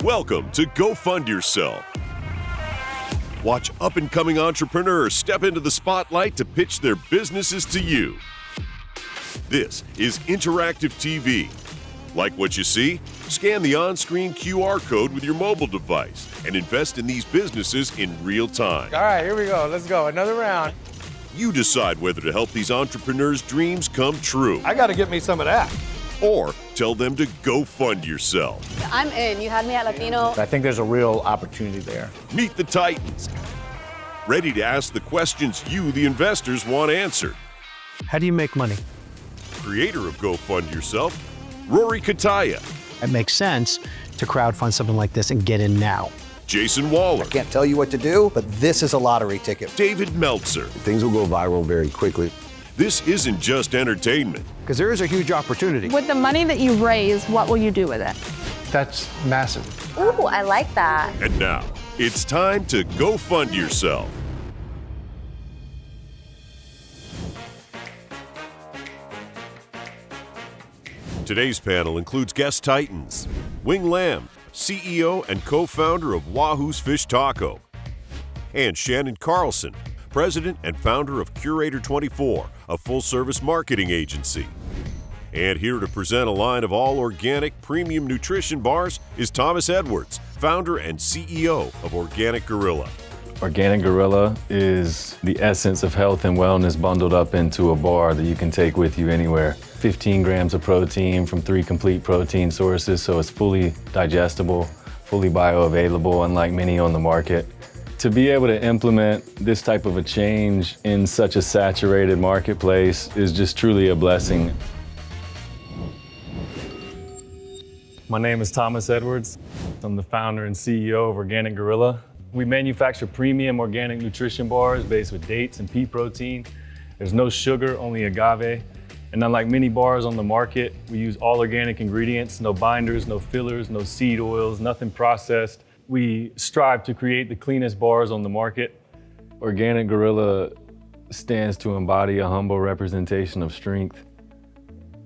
Welcome to Go Fund Yourself. Watch up-and-coming entrepreneurs step into the spotlight to pitch their businesses to you. This is interactive TV. Like what you see? Scan the on-screen QR code with your mobile device and invest in these businesses in real time. All right, here we go. Let's go. Another round. You decide whether to help these entrepreneurs' dreams come true I got to get me some of that. or tell them to go fund yourself. I'm in. You had me at Latino. I think there's a real opportunity there. Meet the Titans. Ready to ask the questions you, the investors, want answered. How do you make money? Creator of Go Fund Yourself, Rory Kataya. It makes sense to crowdfund something like this and get in now. Jason Waller. Can't tell you what to do, but this is a lottery ticket. David Meltzer. Things will go viral very quickly. This isn't just entertainment. Because there is a huge opportunity. With the money that you raise, what will you do with it? That's massive. Ooh, I like that. And now, it's time to go fund yourself. Today's panel includes guest titans, Wing Lam, CEO and co-founder of Wahoo's Fish Taco, and Shannon Carlson, president and founder of Curator 24, a full-service marketing agency. And here to present a line of all organic premium nutrition bars is Thomas Edwards, founder and CEO of Organic Gorilla. Organic Gorilla is the essence of health and wellness bundled up into a bar that you can take with you anywhere. 15 grams of protein from 3 complete protein sources, so it's fully digestible, fully bioavailable, unlike many on the market. To be able to implement this type of a change in such a saturated marketplace is just truly a blessing. My name is Thomas Edwards. I'm the founder and CEO of Organic Gorilla. We manufacture premium organic nutrition bars based with dates and pea protein. There's no sugar, only agave. And unlike many bars on the market, we use all organic ingredients, no binders, no fillers, no seed oils, nothing processed. We strive to create the cleanest bars on the market. Organic Gorilla stands to embody a humble representation of strength.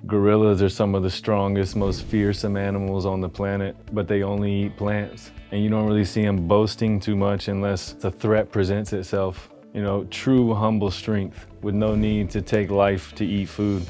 Gorillas are some of the strongest, most fearsome animals on the planet, but they only eat plants. And you don't really see them boasting too much unless the threat presents itself. You know, true humble strength with no need to take life to eat food.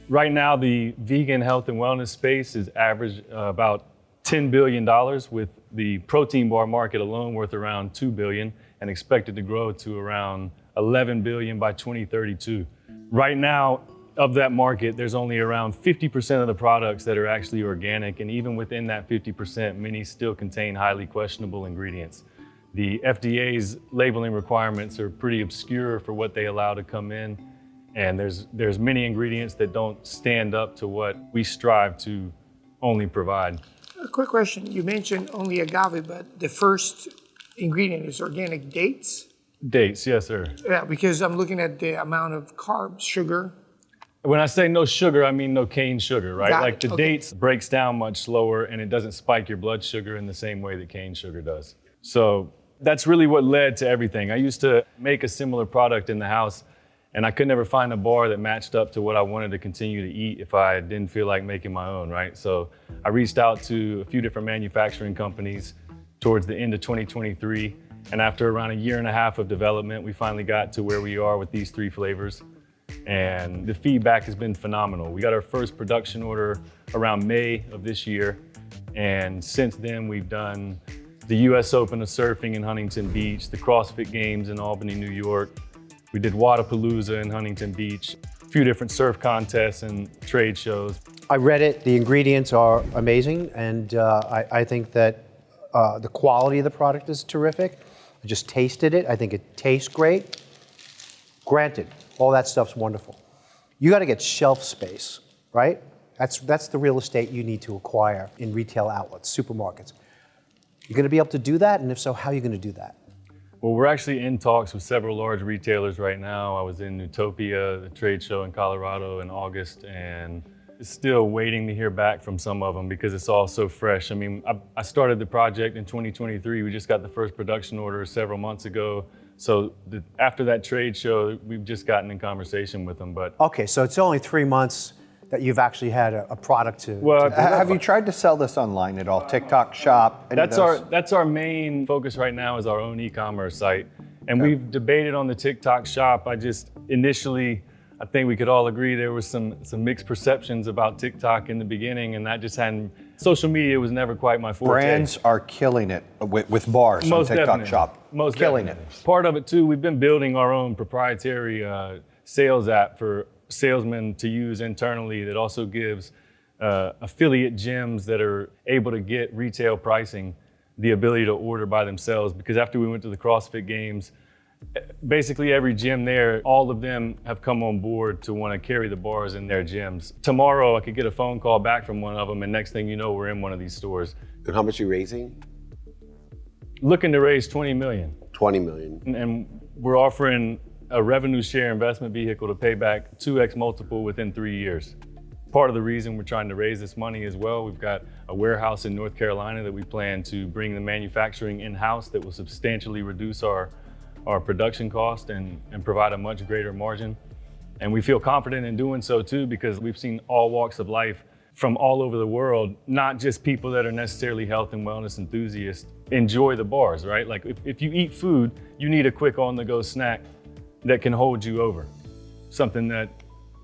Right now, the vegan health and wellness space is average about $10 billion, with the protein bar market alone worth around $2 billion and expected to grow to around $11 billion by 2032. Right now, of that market, there's only around 50% of the products that are actually organic, and even within that 50%, many still contain highly questionable ingredients. The FDA's labeling requirements are pretty obscure for what they allow to come in, and there's many ingredients that don't stand up to what we strive to only provide. A quick question. You mentioned only agave, but the first ingredient is organic dates? Dates, yes, sir. Yeah, because I'm looking at the amount of carbs, sugar. When I say no sugar, I mean no cane sugar, right? Got Like it. the Okay. dates breaks down much slower and it doesn't spike your blood sugar in the same way that cane sugar does. So that's really what led to everything. I used to make a similar product in the house and I could never find a bar that matched up to what I wanted to continue to eat if I didn't feel like making my own, right? So I reached out to a few different manufacturing companies towards the end of 2023. And after around a year and a half of development, we finally got to where we are with these 3 flavors. And the feedback has been phenomenal. We got our first production order around May of this year. And since then, we've done the US Open of Surfing in Huntington Beach, the CrossFit Games in Albany, New York. We did Wadapalooza in Huntington Beach, a few different surf contests and trade shows. I read it. The ingredients are amazing, and I think that the quality of the product is terrific. I just tasted it. I think it tastes great. Granted, all that stuff's wonderful. You got to get shelf space, right? That's the real estate you need to acquire in retail outlets, supermarkets. You're going to be able to do that, and if so, how are you going to do that? Well, we're actually in talks with several large retailers right now. I was in Utopia, the trade show in Colorado in August, and still waiting to hear back from some of them because it's all so fresh. I mean, I started the project in 2023. We just got the first production order several months ago. So after that trade show, we've just gotten in conversation with them. But Okay, so it's only 3 months that you've actually had a product to. Well, to Have you tried to sell this online at all? TikTok Shop? That's our main focus right now is our own e-commerce site. And we've debated on the TikTok Shop. I think we could all agree there was some mixed perceptions about TikTok in the beginning, and that just social media was never quite my forte. Brands are killing it with bars Most on TikTok definitely. Shop. Most killing definitely. it. Part of it too, we've been building our own proprietary sales app for salesmen to use internally that also gives affiliate gyms that are able to get retail pricing the ability to order by themselves. Because after we went to the CrossFit Games, basically every gym there, all of them have come on board to want to carry the bars in their gyms. Tomorrow I could get a phone call back from one of them, and next thing you know, we're in one of these stores. And how much are you raising? Looking to raise 20 million. 20 million. And we're offering a revenue share investment vehicle to pay back 2x multiple within 3 years. Part of the reason we're trying to raise this money as well, we've got a warehouse in North Carolina that we plan to bring the manufacturing in-house that will substantially reduce our production cost and provide a much greater margin. And we feel confident in doing so too, because we've seen all walks of life from all over the world, not just people that are necessarily health and wellness enthusiasts, enjoy the bars, right? Like if you eat food, you need a quick on-the-go snack that can hold you over. Something that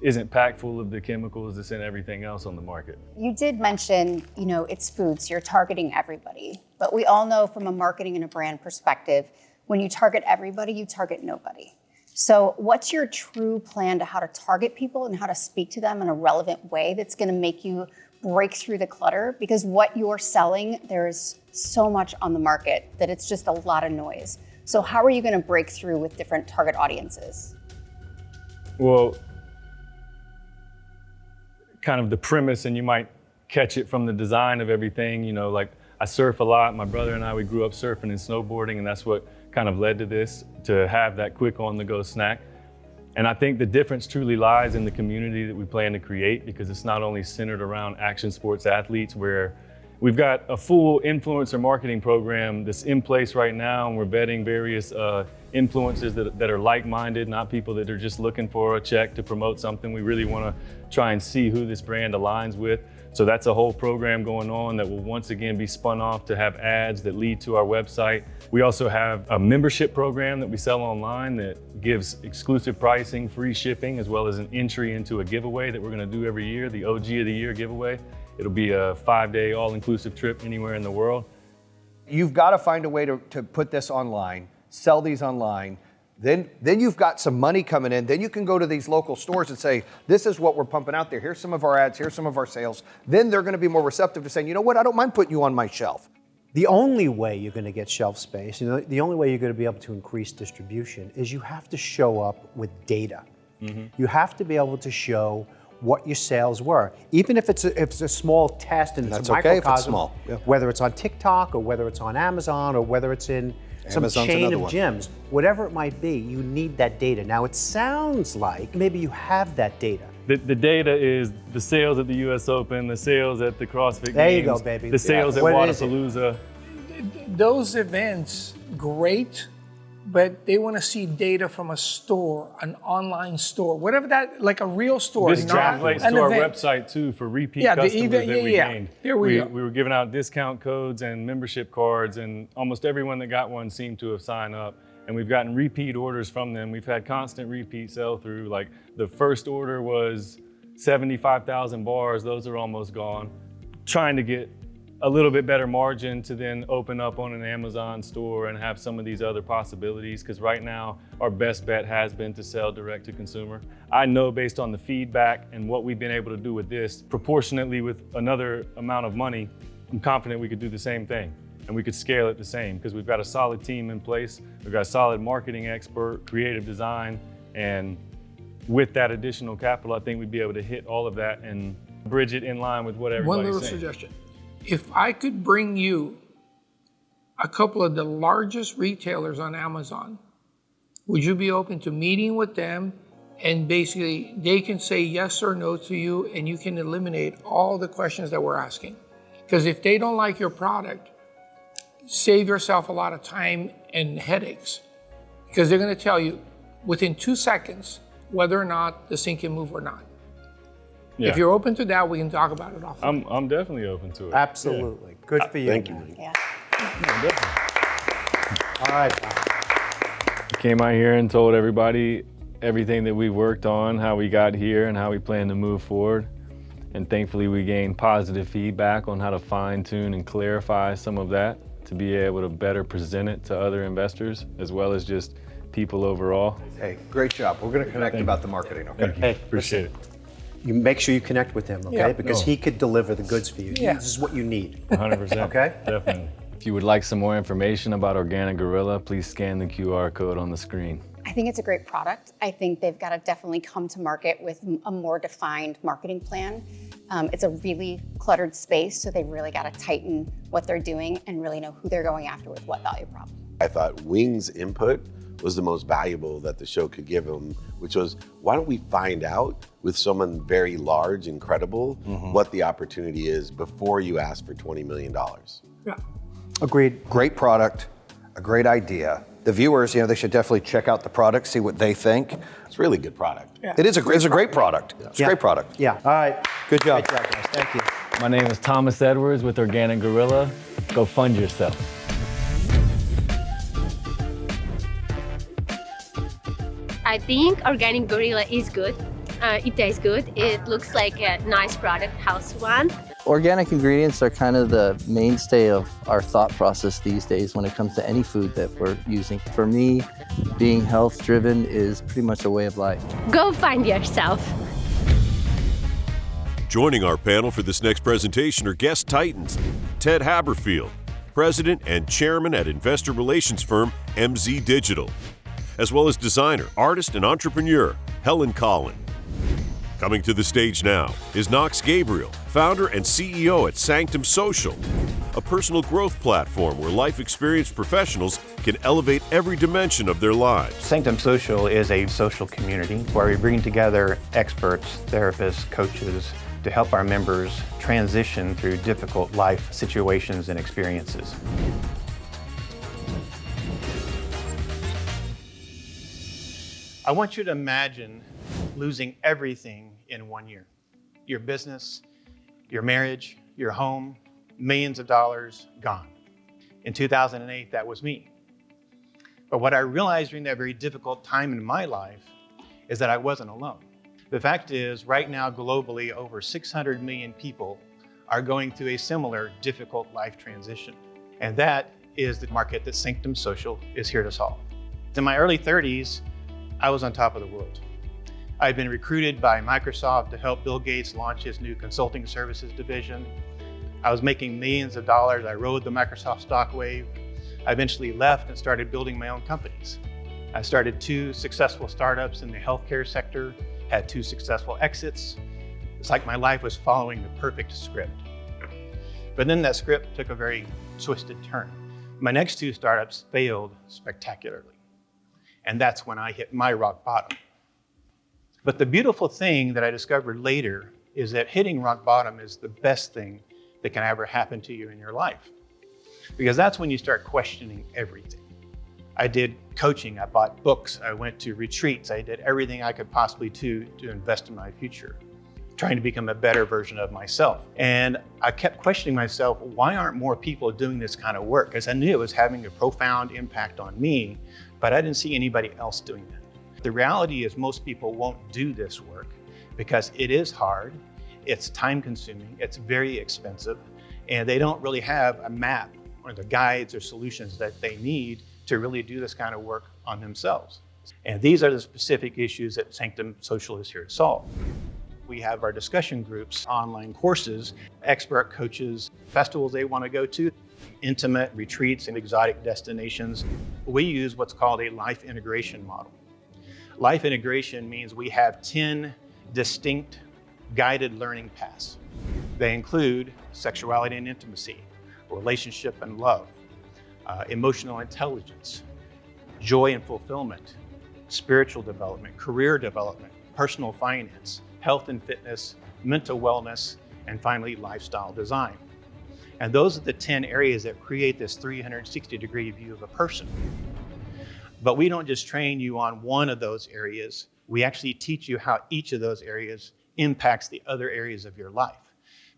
isn't packed full of the chemicals that's in everything else on the market. You did mention, it's food, so you're targeting everybody. But we all know from a marketing and a brand perspective, when you target everybody, you target nobody. So what's your true plan to how to target people and how to speak to them in a relevant way that's gonna make you break through the clutter? Because what you're selling, there's so much on the market that it's just a lot of noise. So how are you gonna break through with different target audiences? Well, kind of the premise, and you might catch it from the design of everything, like I surf a lot. My brother and I, we grew up surfing and snowboarding, and that's what kind of led to this, to have that quick on-the-go snack. And I think the difference truly lies in the community that we plan to create, because it's not only centered around action sports athletes, where we've got a full influencer marketing program that's in place right now, and we're vetting various influencers that are like-minded, not people that are just looking for a check to promote something. We really want to try and see who this brand aligns with. So that's a whole program going on that will once again be spun off to have ads that lead to our website. We also have a membership program that we sell online that gives exclusive pricing, free shipping, as well as an entry into a giveaway that we're going to do every year, the OG of the Year giveaway. It'll be a 5-day all-inclusive trip anywhere in the world. You've got to find a way to put this online, sell these online. Then you've got some money coming in. Then you can go to these local stores and say, this is what we're pumping out there. Here's some of our ads. Here's some of our sales. Then they're going to be more receptive to saying, you know what, I don't mind putting you on my shelf. The only way you're going to get shelf space, the only way you're going to be able to increase distribution is you have to show up with data. Mm-hmm. You have to be able to show what your sales were, even if it's a small test and it's a microcosm, if it's small. Yeah. Whether it's on TikTok or whether it's on Amazon or whether it's in some chain of gyms, whatever it might be, you need that data. Now it sounds like maybe you have that data. The data is the sales at the US Open, the sales at the CrossFit Games. There you go, baby. The sales at Wadapalooza. Those events, great, but they want to see data from a store, an online store, whatever that, like a real store. This translates to our website too for repeat customers that we gained. There we go. We were giving out discount codes and membership cards, and almost everyone that got one seemed to have signed up. And we've gotten repeat orders from them. We've had constant repeat sell through. Like the first order was 75,000 bars. Those are almost gone. Trying to get a little bit better margin to then open up on an Amazon store and have some of these other possibilities, because right now our best bet has been to sell direct to consumer. I know based on the feedback and what we've been able to do with this, proportionately with another amount of money, I'm confident we could do the same thing and we could scale it the same, because we've got a solid team in place. We've got a solid marketing expert, creative design, and with that additional capital, I think we'd be able to hit all of that and bridge it in line with what everybody's saying. One little suggestion. If I could bring you a couple of the largest retailers on Amazon, would you be open to meeting with them, and basically they can say yes or no to you, and you can eliminate all the questions that we're asking? Because if they don't like your product, save yourself a lot of time and headaches, because they're going to tell you within 2 seconds whether or not the thing can move or not. If you're open to that, we can talk about it offline. I'm definitely open to it. Absolutely. Good for you. Thank you. man. Yeah. All right. Came out here and told everybody everything that we worked on, how we got here, and how we plan to move forward. And thankfully, we gained positive feedback on how to fine tune and clarify some of that to be able to better present it to other investors as well as just people overall. Hey, great job. We're going to connect about the marketing, okay? Hey, Appreciate it. you make sure you connect with him, okay? Yeah. Because he could deliver the goods for you. Yeah. This is what you need. 100%. Okay. Definitely. If you would like some more information about Organic Gorilla, please scan the QR code on the screen. I think it's a great product. I think they've got to definitely come to market with a more defined marketing plan. It's a really cluttered space, so they really got to tighten what they're doing and really know who they're going after with what value prop. I thought Wing's input was the most valuable that the show could give them, which was, why don't we find out with someone very large and credible what the opportunity is before you ask for $20 million? Yeah. Agreed. Great product, a great idea. The viewers, they should definitely check out the product, see what they think. It's a really good product. Yeah. It's a great product. It's a great product. Yeah. All right. Good job. Great job, guys. Thank you. My name is Thomas Edwards with Organic Gorilla. Go fund yourself. I think Organic Gorilla is good. It tastes good. It looks like a nice product, house one. Organic ingredients are kind of the mainstay of our thought process these days when it comes to any food that we're using. For me, being health driven is pretty much a way of life. Go find yourself. Joining our panel for this next presentation are guest titans, Ted Haberfield, President and Chairman at investor relations firm MZ Digital, as well as designer, artist, and entrepreneur Helen Collin. Coming to the stage now is Knox Gabriel, founder and CEO at Sanctom Social, a personal growth platform where life experienced professionals can elevate every dimension of their lives. Sanctom Social is a social community where we bring together experts, therapists, coaches to help our members transition through difficult life situations and experiences. I want you to imagine losing everything in 1 year. Your business, your marriage, your home, millions of dollars gone. In 2008, that was me. But what I realized during that very difficult time in my life is that I wasn't alone. The fact is, right now globally, over 600 million people are going through a similar difficult life transition. And that is the market that Sanctom Social is here to solve. In my early 30s, I was on top of the world. I'd been recruited by Microsoft to help Bill Gates launch his new consulting services division. I was making millions of dollars. I rode the Microsoft stock wave. I eventually left and started building my own companies. I started 2 successful startups in the healthcare sector, had 2 successful exits. It's like my life was following the perfect script. But then that script took a very twisted turn. My next 2 startups failed spectacularly. And that's when I hit my rock bottom. But the beautiful thing that I discovered later is that hitting rock bottom is the best thing that can ever happen to you in your life. Because that's when you start questioning everything. I did coaching, I bought books, I went to retreats, I did everything I could possibly do to invest in my future, trying to become a better version of myself. And I kept questioning myself, why aren't more people doing this kind of work? Because I knew it was having a profound impact on me, but I didn't see anybody else doing that. The reality is most people won't do this work because it is hard, it's time consuming, it's very expensive, and they don't really have a map or the guides or solutions that they need to really do this kind of work on themselves. And these are the specific issues that Sanctom Social is here to solve. We have our discussion groups, online courses, expert coaches, festivals they want to go to, intimate retreats and exotic destinations. We use what's called a life integration model. Life integration means we have 10 distinct guided learning paths. They include sexuality and intimacy, relationship and love, emotional intelligence, joy and fulfillment, spiritual development, career development, personal finance, health and fitness, mental wellness, and finally, lifestyle design. And those are the 10 areas that create this 360-degree view of a person. But we don't just train you on one of those areas. We actually teach you how each of those areas impacts the other areas of your life.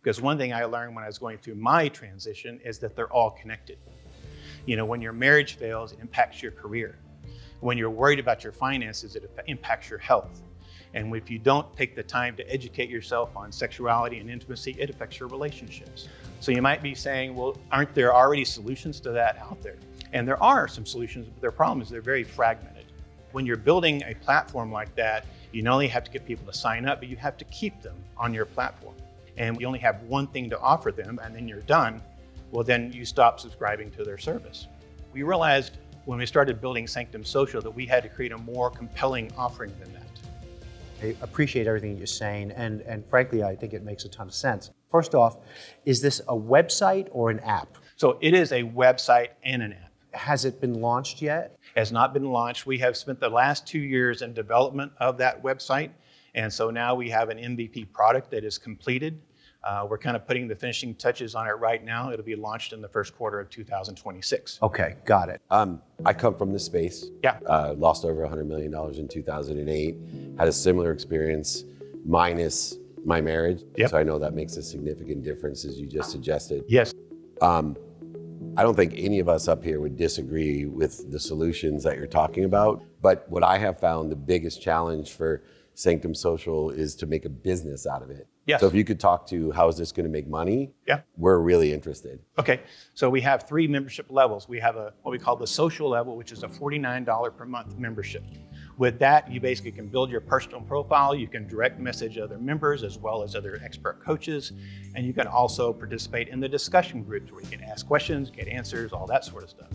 Because one thing I learned when I was going through my transition is that they're all connected. You know, when your marriage fails, it impacts your career. When you're worried about your finances, it impacts your health. And if you don't take the time to educate yourself on sexuality and intimacy, it affects your relationships. So you might be saying, well, aren't there already solutions to that out there? And there are some solutions, but their problem is they're very fragmented. When you're building a platform like that, you not only have to get people to sign up, but you have to keep them on your platform. And you only have one thing to offer them, and then you're done. Well, then you stop subscribing to their service. We realized when we started building Sanctom Social that we had to create a more compelling offering than that. I appreciate everything you're saying, and frankly, I think it makes a ton of sense. First off, is this a website or an app? So it is a website and an app. Has it been launched yet? Has not been launched. We have spent the last 2 years in development of that website. And so now we have an MVP product that is completed. We're kind of putting the finishing touches on it right now. It'll be launched in the first quarter of 2026. Okay, got it. I come from this space. Yeah. Lost over $100 million in 2008. Had a similar experience minus my marriage. Yep. So I know that makes a significant difference, as you just suggested. Yes. I don't think any of us up here would disagree with the solutions that you're talking about. But what I have found the biggest challenge for Sanctom Social is to make a business out of it. Yes. So if you could talk to how is this going to make money, Yeah. we're really interested. Okay, so we have 3 membership levels. We have what we call the social level, which is a $49 per month membership. With that, you basically can build your personal profile, you can direct message other members as well as other expert coaches, and you can also participate in the discussion groups where you can ask questions, get answers, all that sort of stuff.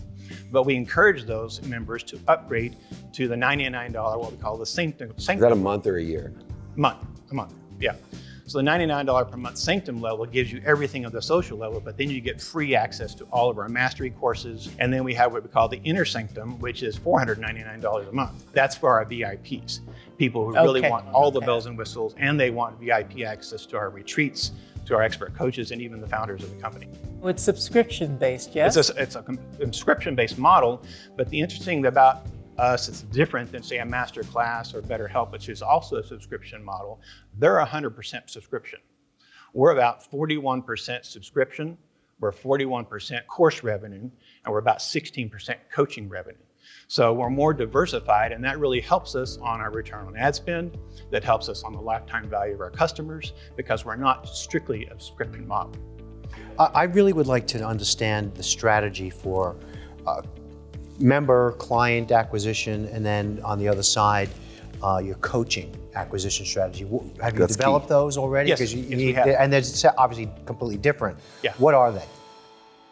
But we encourage those members to upgrade to the $99, what we call the Sanctum. Is that a month or a year? A month, yeah. So the $99 per month Sanctum level gives you everything of the social level, but then you get free access to all of our mastery courses. And then we have what we call the inner Sanctum, which is $499 a month. That's for our VIPs, people who really want all the bells and whistles, and they want VIP access to our retreats, to our expert coaches, and even the founders of the company. It's subscription-based, yes? It's a subscription-based model, but the interesting thing about us, it's different than, say, a master class or BetterHelp, which is also a subscription model. They're 100% subscription. We're about 41% subscription, we're 41% course revenue, and we're about 16% coaching revenue. So we're more diversified, and that really helps us on our return on ad spend. That helps us on the lifetime value of our customers, because we're not strictly a subscription model. I really would like to understand the strategy for member client acquisition, and then on the other side, your coaching acquisition strategy. Have you developed those already? Yes, we have. And they're obviously completely different. Yeah. What are they?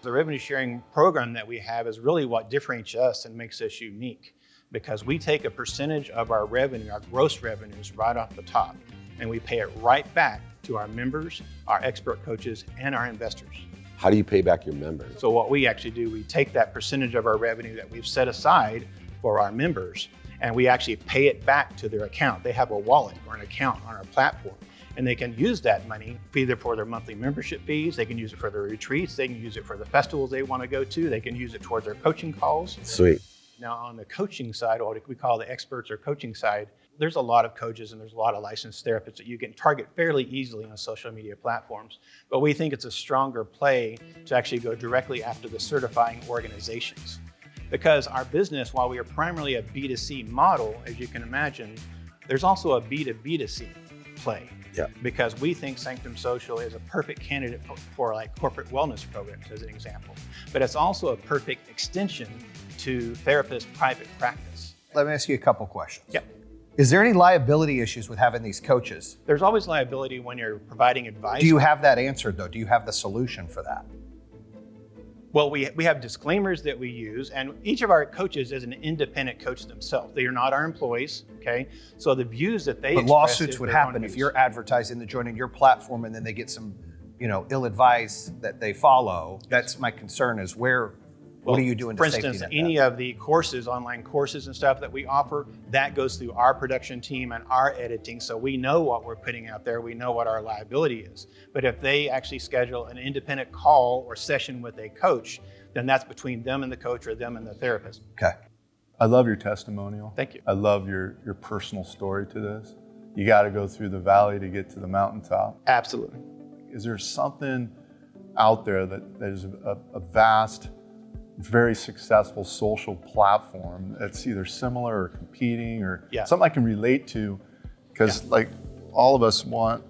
The revenue sharing program that we have is really what differentiates us and makes us unique, because we take a percentage of our revenue, our gross revenues, right off the top, and we pay it right back to our members, our expert coaches, and our investors. How do you pay back your members? So what we actually do, we take that percentage of our revenue that we've set aside for our members, and we actually pay it back to their account. They have a wallet or an account on our platform, and they can use that money either for their monthly membership fees, they can use it for their retreats, they can use it for the festivals they want to go to, they can use it towards their coaching calls. Sweet. Now on the coaching side, or what we call the experts or coaching side, there's a lot of coaches and there's a lot of licensed therapists that you can target fairly easily on social media platforms. But we think it's a stronger play to actually go directly after the certifying organizations. Because our business, while we are primarily a B2C model, as you can imagine, there's also a B2B2C play. Yeah. Because we think Sanctom Social is a perfect candidate for like corporate wellness programs, as an example. But it's also a perfect extension to therapist private practice. Let me ask you a couple questions. Yep. Is there any liability issues with having these coaches? There's always liability when you're providing advice. Do you have that answered though? Do you have the solution for that? Well, we have disclaimers that we use, and each of our coaches is an independent coach themselves. They are not our employees, okay? So the views that they But express lawsuits is would their own happen if views. you're advertising, they're joining your platform, and then they get some, ill advice that they follow. That's my concern is what are you doing to for safety instance, net any that? of the courses, online courses and stuff that we offer, that goes through our production team and our editing, so we know what we're putting out there, we know what our liability is. But if they actually schedule an independent call or session with a coach, then that's between them and the coach or them and the therapist. Okay. I love your testimonial. Thank you. I love your personal story to this. you got to go through the valley to get to the mountaintop. Absolutely. Is there something out there that is a vast, very successful social platform that's either similar or competing or something I can relate to? Because like all of us want,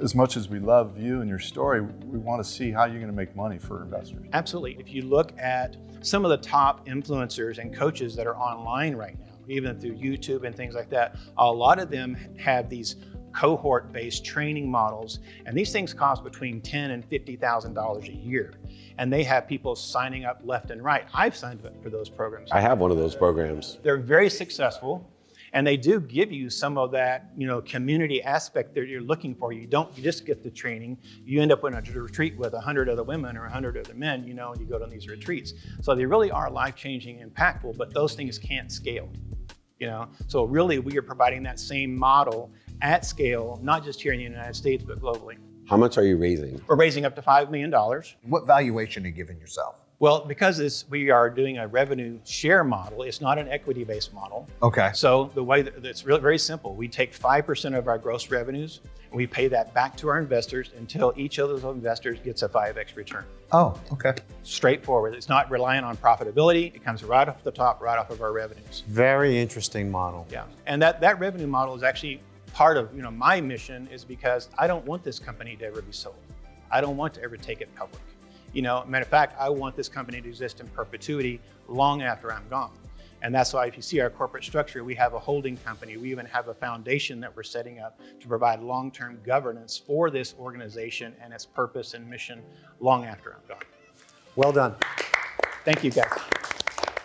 as much as we love you and your story, we want to see how you're going to make money for investors. Absolutely. If you look at some of the top influencers and coaches that are online right now, even through YouTube and things like that, a lot of them have these cohort-based training models, and these things cost between $10,000 and $50,000 a year. And they have people signing up left and right. I've signed up for those programs. I have one of those programs. They're very successful. And they do give you some of that, community aspect that you're looking for. You just get the training. You end up in a retreat with 100 other women or 100 other men, and you go to these retreats. So they really are life-changing and impactful, but those things can't scale, So really, we are providing that same model at scale, not just here in the United States, but globally. How much are you raising? We're raising up to $5 million. What valuation are you giving yourself? Well, because we are doing a revenue share model, it's not an equity-based model. Okay. So the way it's really very simple. We take 5% of our gross revenues, and we pay that back to our investors until each of those investors gets a 5x return. Oh, okay. Straightforward. It's not reliant on profitability. It comes right off the top, right off of our revenues. Very interesting model. Yeah, and that revenue model is actually part of my mission, is because I don't want this company to ever be sold. I don't want to ever take it public. Matter of fact, I want this company to exist in perpetuity long after I'm gone. And that's why if you see our corporate structure, we have a holding company. We even have a foundation that we're setting up to provide long-term governance for this organization and its purpose and mission long after I'm gone. Well done. Thank you, guys.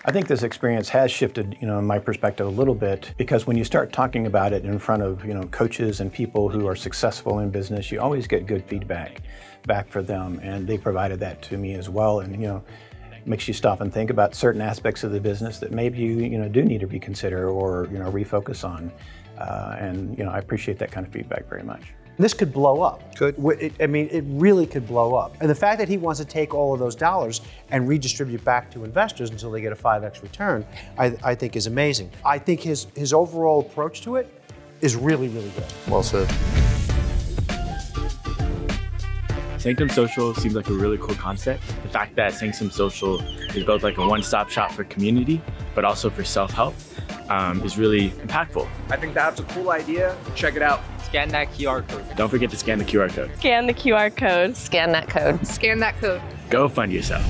I think this experience has shifted, in my perspective a little bit, because when you start talking about it in front of, coaches and people who are successful in business, you always get good feedback back for them, and they provided that to me as well. And makes you stop and think about certain aspects of the business that maybe you do need to reconsider or refocus on. And I appreciate that kind of feedback very much. This could blow up. Could. It really could blow up. And the fact that he wants to take all of those dollars and redistribute back to investors until they get a 5x return, I think is amazing. I think his overall approach to it is really, really good. Well said. Sanctom Social seems like a really cool concept. The fact that Sanctom Social is both like a one-stop shop for community, but also for self-help is really impactful. I think that's a cool idea. Check it out. Scan that QR code. Don't forget to scan the QR code. Scan the QR code. Scan that code. Scan that code. Go fund yourself.